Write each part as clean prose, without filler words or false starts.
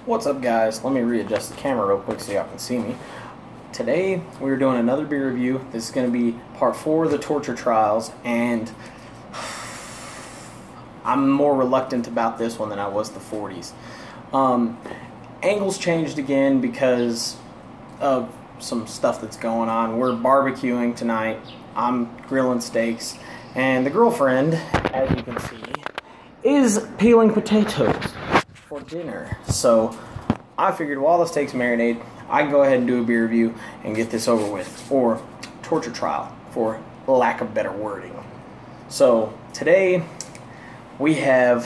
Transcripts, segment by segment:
What's up, guys? Let me readjust the camera real quick so y'all can see me. Today we're doing another beer review. This is going to be part 4 of the torture trials, and I'm more reluctant about this one than I was the 40s. Angles changed again because of some stuff that's going on. We're barbecuing tonight. I'm grilling steaks, and the girlfriend, as you can see, is peeling potatoes for dinner. So I figured while the steaks marinate, I can go ahead and do a beer review and get this over with, or torture trial, for lack of better wording. So today we have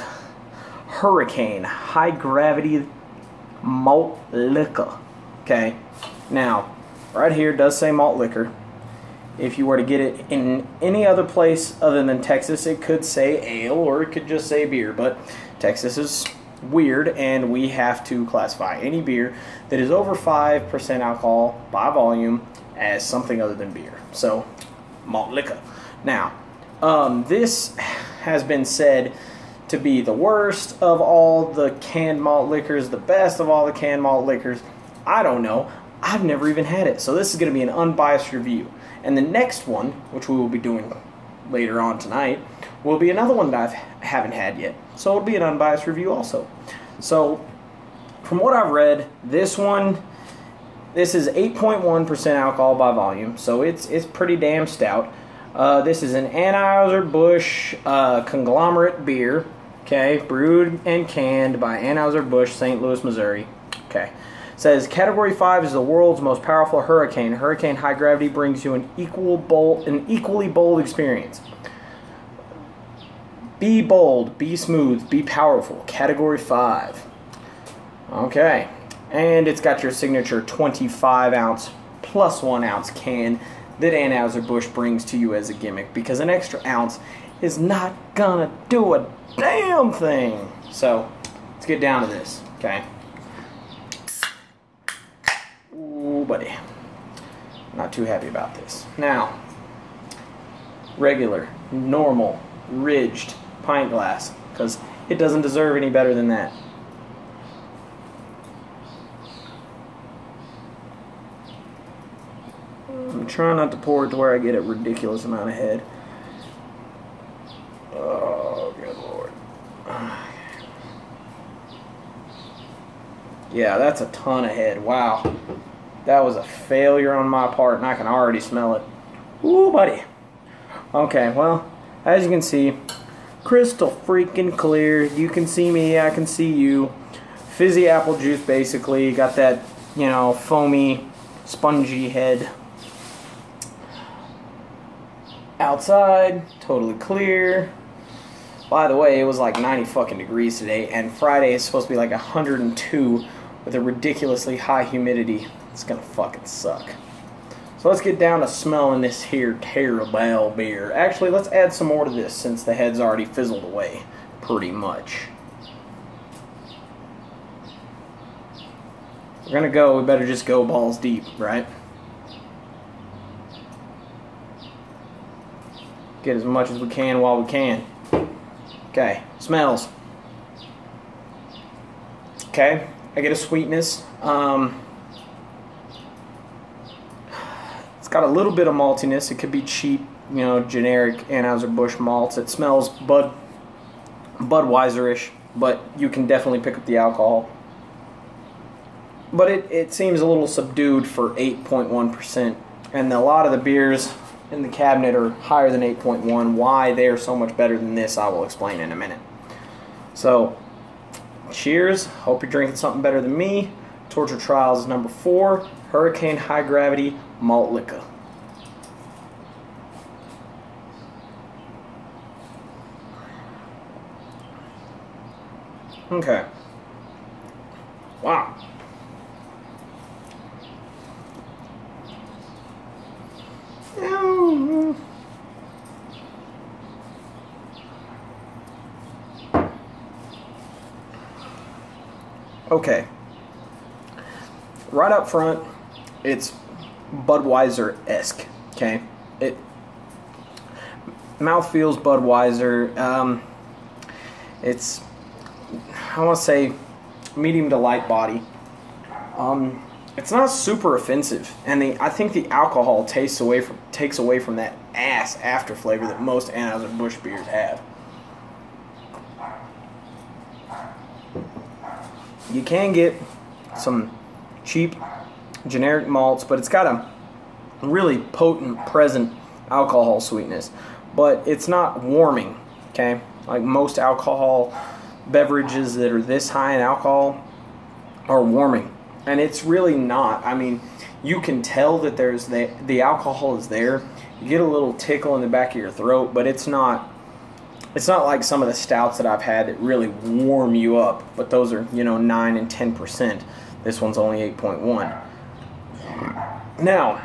Hurricane High Gravity Malt Liquor. Okay, now right here it does say malt liquor. If you were to get it in any other place other than Texas, it could say ale or it could just say beer, but Texas is weird, and we have to classify any beer that is over 5% alcohol by volume as something other than beer. So, malt liquor. Now, this has been said to be the worst of all the canned malt liquors, the best of all the canned malt liquors. I don't know. I've never even had it. So this is going to be an unbiased review. And the next one, which we will be doing later on tonight, will be another one that I haven't had yet. So it'll be an unbiased review also. So, from what I've read, this is 8.1% alcohol by volume, so it's pretty damn stout. This is an anheuser-busch conglomerate beer, okay, brewed and canned by Anheuser-Busch, St. Louis, Missouri. Okay, it says Category 5 is the world's most powerful hurricane. Hurricane High Gravity brings you an equally bold experience. Be bold, be smooth, be powerful. Category 5. Okay. And it's got your signature 25-ounce plus 1 ounce can that Anheuser-Busch brings to you as a gimmick, because an extra ounce is not gonna do a damn thing. So, let's get down to this, okay? Ooh, buddy. Not too happy about this. Now, regular, normal, ridged pint glass, because it doesn't deserve any better than that. I'm trying not to pour it to where I get a ridiculous amount of head. Oh, good lord. Yeah, that's a ton of head. Wow. That was a failure on my part, and I can already smell it. Ooh, buddy. Okay, well, as you can see, crystal freaking clear. You can see me, I can see you. Fizzy apple juice, basically. Got that, you know, foamy, spongy head. Outside, totally clear. By the way, it was like 90 fucking degrees today, and Friday is supposed to be like 102 with a ridiculously high humidity. It's gonna fucking suck. So let's get down to smelling this here terrible beer. Actually, let's add some more to this since the head's already fizzled away, pretty much. We're gonna go, we better just go balls deep, right? Get as much as we can while we can. Okay, smells. Okay, I get a sweetness. It's got a little bit of maltiness. It could be cheap, you know, generic Anheuser-Busch malts. It smells Budweiser-ish, but you can definitely pick up the alcohol. But it seems a little subdued for 8.1%, and a lot of the beers in the cabinet are higher than 8.1. Why they are so much better than this, I will explain in a minute. So, cheers. Hope you're drinking something better than me. Torture Trials number 4, Hurricane High Gravity Malt Liquor. Okay. Wow. Okay. Right up front, it's Budweiser-esque, okay? Mouth feels Budweiser. It's, I want to say, medium to light body. It's not super offensive, and I think the alcohol takes away from that ass after flavor that most Anheuser-Busch beers have. You can get some cheap generic malts, but it's got a really potent, present alcohol sweetness, but it's not warming, okay? Like most alcohol beverages that are this high in alcohol are warming, and it's really not. I mean, you can tell that the alcohol is there. You get a little tickle in the back of your throat, but it's not like some of the stouts that I've had that really warm you up, but those are, 9 and 10%. This one's only 8.1. Now,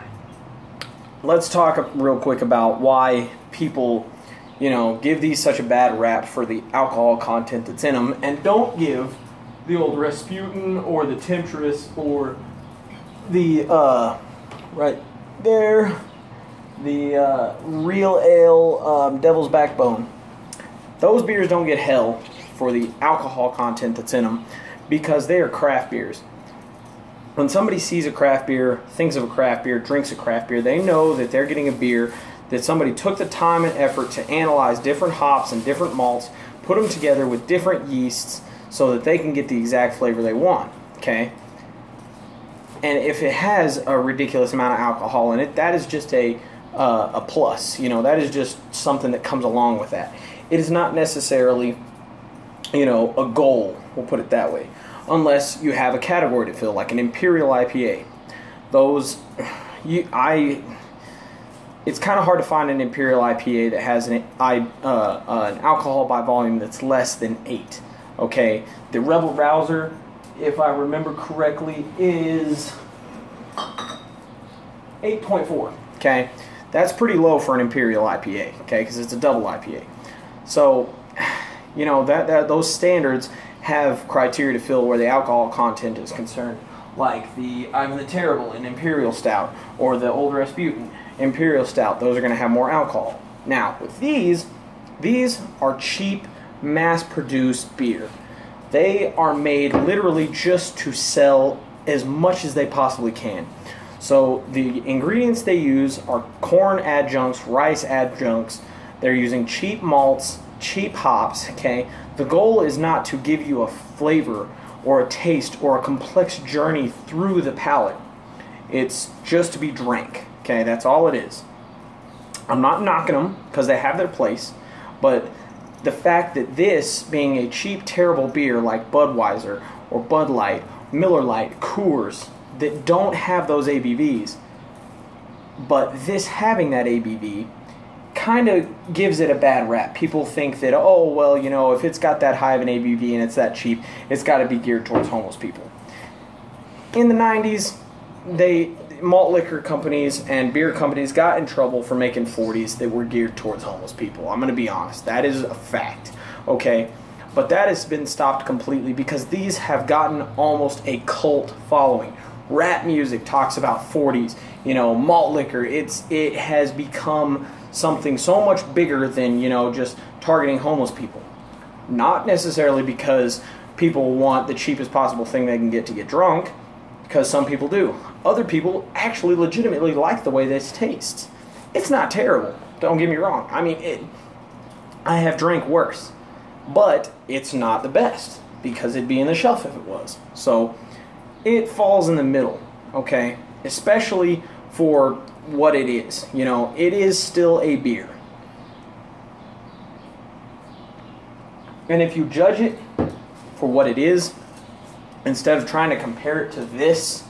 let's talk real quick about why people, give these such a bad rap for the alcohol content that's in them, and don't give the old Rasputin or the Temptress or the, right there, the Real Ale Devil's Backbone. Those beers don't get hell for the alcohol content that's in them because they are craft beers. When somebody sees a craft beer, thinks of a craft beer, drinks a craft beer, they know that they're getting a beer that somebody took the time and effort to analyze different hops and different malts, put them together with different yeasts so that they can get the exact flavor they want, okay? And if it has a ridiculous amount of alcohol in it, that is just a plus. That is just something that comes along with that. It is not necessarily, a goal, we'll put it that way, unless you have a category to fill, like an Imperial IPA. Those, it's kind of hard to find an Imperial IPA that has an alcohol by volume that's less than 8. Okay, the Rebel Rouser, if I remember correctly, is 8.4. Okay, that's pretty low for an Imperial IPA. Okay, because it's a double IPA. So, that those standards have criteria to fill where the alcohol content is concerned, like the I'm the Terrible in Imperial Stout or the Old Rasputin Imperial Stout. Those are going to have more alcohol. Now, with these are cheap, mass-produced beer. They are made literally just to sell as much as they possibly can. So the ingredients they use are corn adjuncts, rice adjuncts. They're using cheap malts, cheap hops, okay? The goal is not to give you a flavor or a taste or a complex journey through the palate. It's just to be drank, okay? That's all it is. I'm not knocking them because they have their place, but the fact that this being a cheap, terrible beer like Budweiser or Bud Light, Miller Lite, Coors, that don't have those ABVs, but this having that ABV kind of gives it a bad rap. People think that, oh, well, if it's got that high of an ABV and it's that cheap, it's got to be geared towards homeless people. In the 90s, malt liquor companies and beer companies got in trouble for making 40s that were geared towards homeless people. I'm going to be honest. That is a fact, okay? But that has been stopped completely because these have gotten almost a cult following. Rap music talks about 40s, malt liquor. It has become something so much bigger than, just targeting homeless people. Not necessarily because people want the cheapest possible thing they can get to get drunk, because some people do. Other people actually legitimately like the way this tastes. It's not terrible, don't get me wrong. I mean, I have drank worse, but it's not the best, because it'd be in the shelf if it was. So it falls in the middle, okay? Especially for what it is. It is still a beer. And if you judge it for what it is, instead of trying to compare it to this,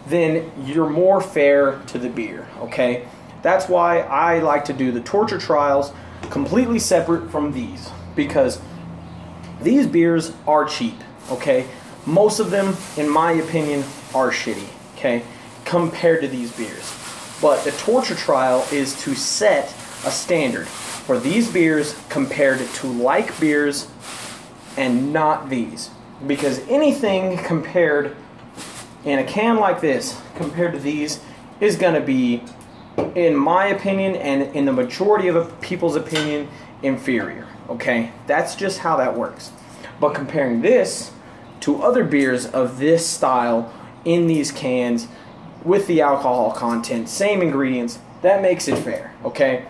then you're more fair to the beer, okay? That's why I like to do the torture trials completely separate from these, because these beers are cheap, okay? Most of them, in my opinion, are shitty, okay, compared to these beers. But the torture trial is to set a standard for these beers compared to like beers and not these. Because anything compared in a can like this compared to these is going to be, in my opinion and in the majority of people's opinion, inferior. Okay? That's just how that works. But comparing this to other beers of this style in these cans with the alcohol content, same ingredients, that makes it fair, okay?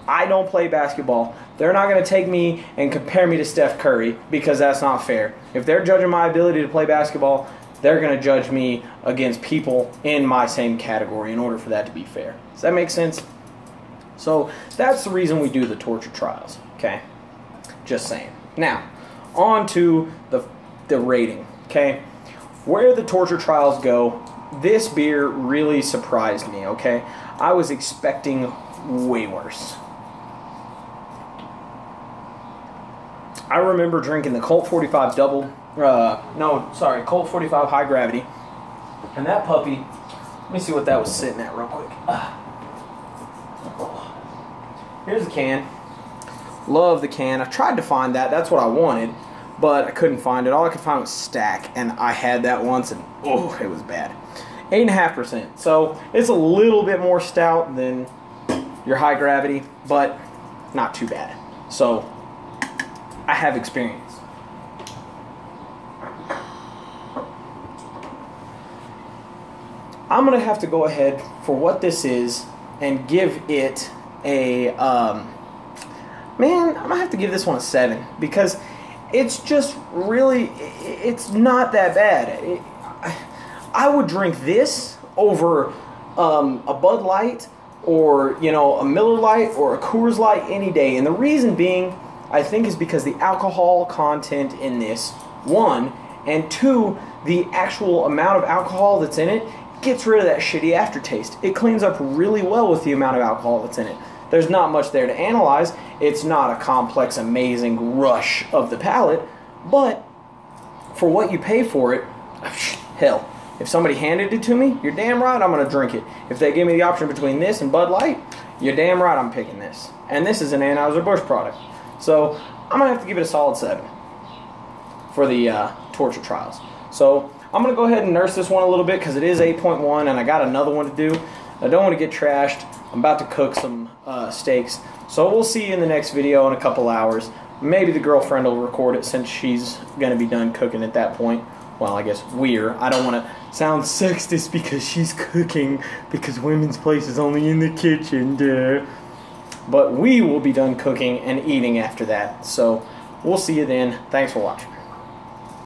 I don't play basketball. They're not going to take me and compare me to Steph Curry because that's not fair. If they're judging my ability to play basketball, they're going to judge me against people in my same category in order for that to be fair. Does that make sense? So that's the reason we do the torture trials, okay? Just saying. Now, on to the rating, okay? Where the torture trials go, this beer really surprised me, okay? I was expecting way worse. I remember drinking the Colt 45 Colt 45 High Gravity, and that puppy, let me see what that was sitting at real quick. Here's the can. Love the can. I tried to find that. That's what I wanted, but I couldn't find it. All I could find was Stack, and I had that once, and oh, it was bad. 8.5%. So it's a little bit more stout than your High Gravity, but not too bad. So I have experience. I'm going to have to go ahead for what this is and give it a, man, I'm going to have to give this one a 7 because it's just really, it's not that bad. I would drink this over a Bud Light or, you know, a Miller Lite or a Coors Light any day. And the reason being, I think, is because the alcohol content in this, 1, and 2, the actual amount of alcohol that's in it gets rid of that shitty aftertaste. It cleans up really well with the amount of alcohol that's in it. There's not much there to analyze. It's not a complex, amazing rush of the palate, but for what you pay for it, hell, if somebody handed it to me, you're damn right I'm going to drink it. If they give me the option between this and Bud Light, you're damn right I'm picking this. And this is an Anheuser-Busch product. So I'm going to have to give it a solid 7 for the torture trials. So I'm going to go ahead and nurse this one a little bit because it is 8.1 and I got another one to do. I don't want to get trashed. I'm about to cook some steaks. So we'll see you in the next video in a couple hours. Maybe the girlfriend will record it since she's going to be done cooking at that point. Well, I guess we're. I don't want to sound sexist because she's cooking because women's place is only in the kitchen. Duh. But we will be done cooking and eating after that. So we'll see you then. Thanks for watching.